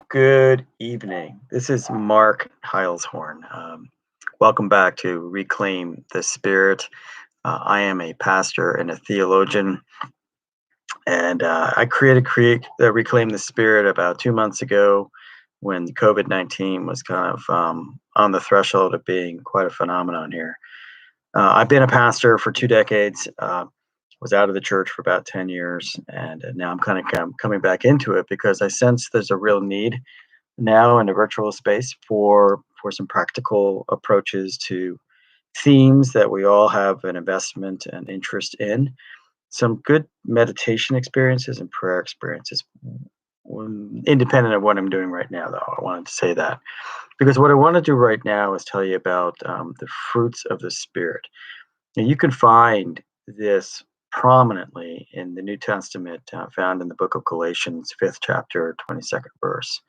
Good evening. This is Mark Heilshorn. Welcome back to Reclaim the Spirit. I am a pastor and a theologian, and I create Reclaim the Spirit about 2 months ago when COVID-19 was kind of on the threshold of being quite a phenomenon here. I've been a pastor for 2 decades. Was out of the church for about 10 years, and now I'm kind of coming back into it because I sense there's a real need now in the virtual space for some practical approaches to themes that we all have an investment and interest in. Some good meditation experiences and prayer experiences. Independent of what I'm doing right now, though, I wanted to say that because what I want to do right now is tell you about the fruits of the Spirit. And you can find this prominently in the New Testament, found in the Book of Galatians, 5th chapter, 22nd verse.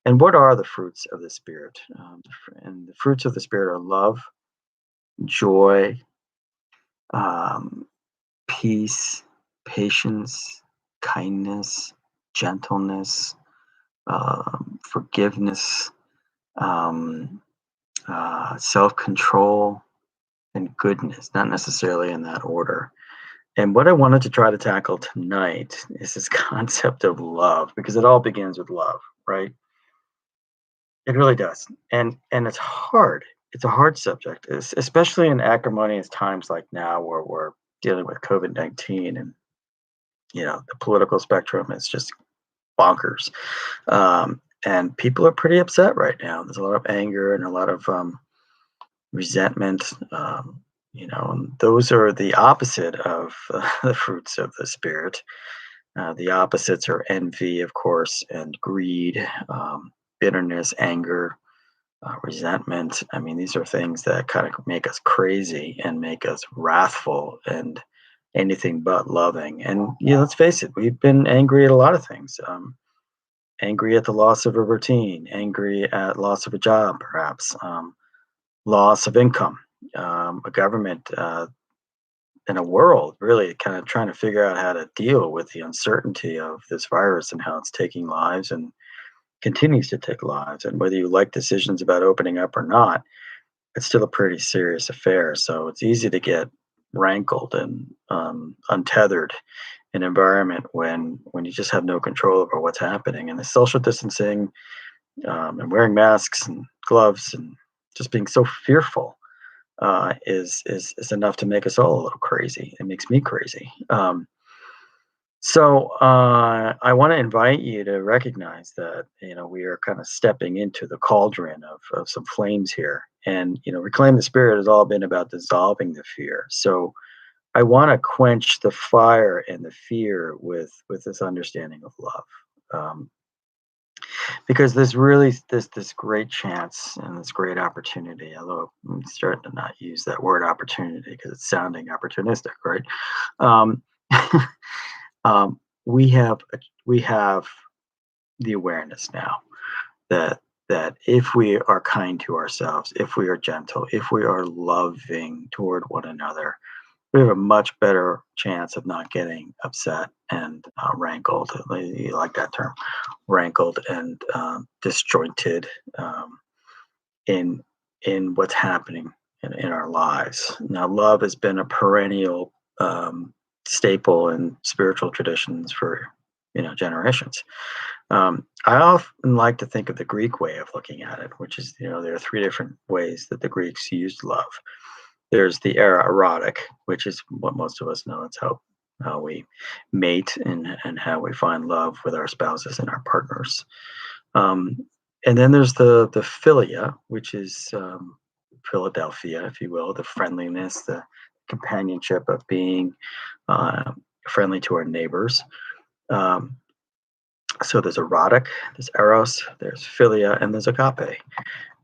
And what are the fruits of the Spirit? And the fruits of the Spirit are love, joy, um, peace, patience, kindness, gentleness, forgiveness, um, self control, and goodness, not necessarily in that order. And what I wanted to try to tackle tonight is this concept of love, because it all begins with love, right? It really does, and it's hard. It's a hard subject, especially in acrimonious times like now, where we're dealing with COVID-19, and the political spectrum is just bonkers, and people are pretty upset right now. There's a lot of anger and a lot of resentment, and those are the opposite of the fruits of the spirit. The opposites are envy, of course, and greed, bitterness, anger, resentment. I mean, these are things that kind of make us crazy and make us wrathful and anything but loving. And let's face it, we've been angry at a lot of things. Angry at the loss of a routine, angry at loss of a job, perhaps, loss of income, a government, and a world really kind of trying to figure out how to deal with the uncertainty of this virus and how it's taking lives and continues to take lives. And whether you like decisions about opening up or not, it's still a pretty serious affair. So it's easy to get rankled and untethered in an environment when you just have no control over what's happening. And the social distancing, and wearing masks and gloves and just being so fearful, is enough to make us all a little crazy. It makes me crazy. So I want to invite you to recognize that we are kind of stepping into the cauldron of some flames here, and reclaim the spirit has all been about dissolving the fear. So I want to quench the fire and the fear with this understanding of love, because there's really this great chance and this great opportunity. Although I'm starting to not use that word opportunity because it's sounding opportunistic, right? Um, we have the awareness now that if we are kind to ourselves, if we are gentle, if we are loving toward one another, we have a much better chance of not getting upset and rankled. You like that term, rankled and disjointed, in what's happening in our lives. Now, love has been a perennial staple in spiritual traditions for generations. I often like to think of the Greek way of looking at it, which is there are three different ways that the Greeks used love. There's the era erotic, which is what most of us know. It's how we mate and how we find love with our spouses and our partners. Um, and then there's the philia, which is Philadelphia, if you will, the friendliness, the companionship of being uh, friendly to our neighbors. Um, so there's erotic, there's eros, there's philia, and there's agape.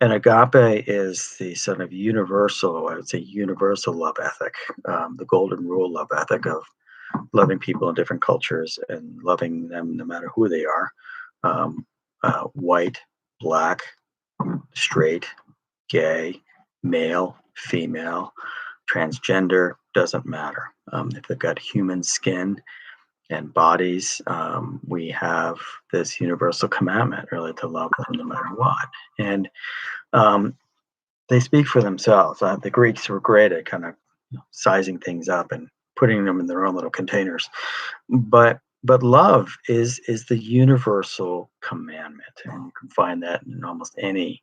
And agape is the sort of universal, I would say, universal love ethic, the golden rule love ethic of loving people in different cultures and loving them no matter who they are, um, white, black, straight, gay, male, female, transgender, doesn't matter. If they've got human skin, and bodies, we have this universal commandment, really, to love them no matter what. And um, they speak for themselves. The Greeks were great at kind of sizing things up and putting them in their own little containers. But love is the universal commandment, and you can find that in almost any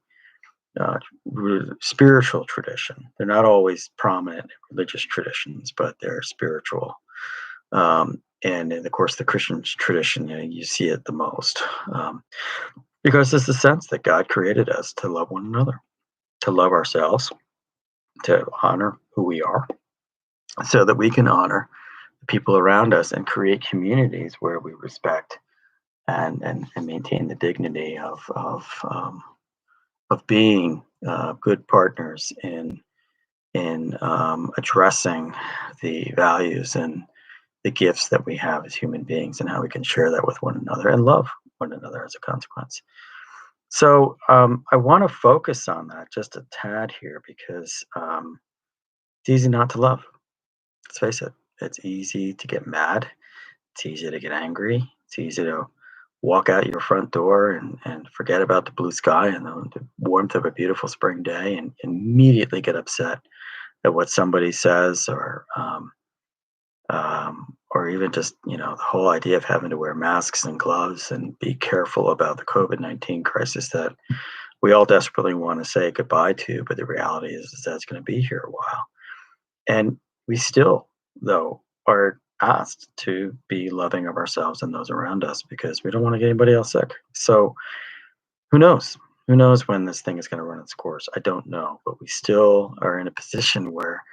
spiritual tradition. They're not always prominent in religious traditions, but they're spiritual. And of course, the Christian tradition, you see it the most, because it's the sense that God created us to love one another, to love ourselves, to honor who we are, so that we can honor the people around us and create communities where we respect and maintain the dignity of being good partners in addressing the values and the gifts that we have as human beings, and how we can share that with one another and love one another as a consequence. So I want to focus on that just a tad here, because it's easy not to love. Let's face it, it's easy to get mad. It's easy to get angry. It's easy to walk out your front door and forget about the blue sky and the warmth of a beautiful spring day, and immediately get upset at what somebody says, or even just, the whole idea of having to wear masks and gloves and be careful about the COVID-19 crisis that we all desperately want to say goodbye to. But the reality is that it's going to be here a while. And we still, though, are asked to be loving of ourselves and those around us, because we don't want to get anybody else sick. So who knows? Who knows when this thing is going to run its course? I don't know. But we still are in a position where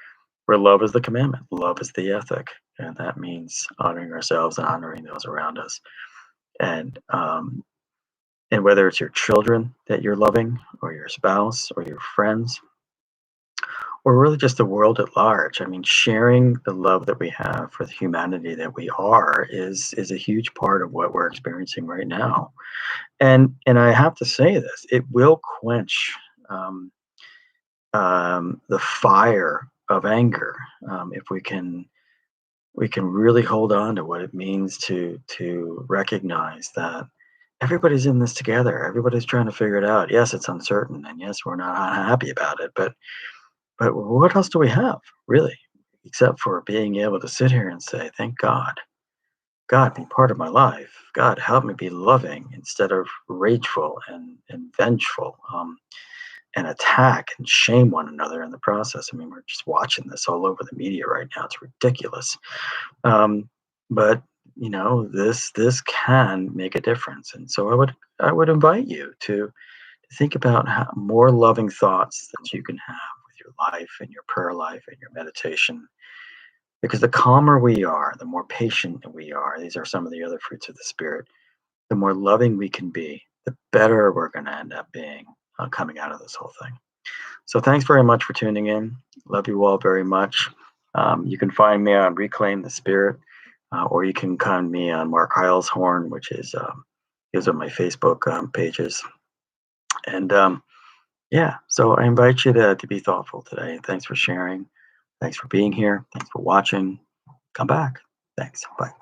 love is the commandment, love is the ethic, and that means honoring ourselves and honoring those around us. And whether it's your children that you're loving, or your spouse, or your friends, or really just the world at large. I mean, sharing the love that we have for the humanity that we are is a huge part of what we're experiencing right now. And I have to say this: it will quench um, the fire of anger, if we can really hold on to what it means to recognize that everybody's in this together. Everybody's trying to figure it out. Yes, it's uncertain, and yes, we're not happy about it, but what else do we have, really, except for being able to sit here and say, "Thank God. God, be part of my life. God, help me be loving instead of rageful and vengeful, and attack and shame one another in the process." I mean, we're just watching this all over the media right now. It's ridiculous. Um, but this can make a difference, and so I would invite you to think about more loving thoughts that you can have with your life and your prayer life and your meditation. Because the calmer we are, the more patient we are, these are some of the other fruits of the Spirit, the more loving we can be, the better we're going to end up being, coming out of this whole thing. So thanks very much for tuning in. Love you all very much. You can find me on Reclaim the Spirit, or you can find me on Mark Heilshorn, which is on my Facebook pages. And yeah, so I invite you to be thoughtful today. Thanks for sharing. Thanks for being here. Thanks for watching. Come back. Thanks. Bye.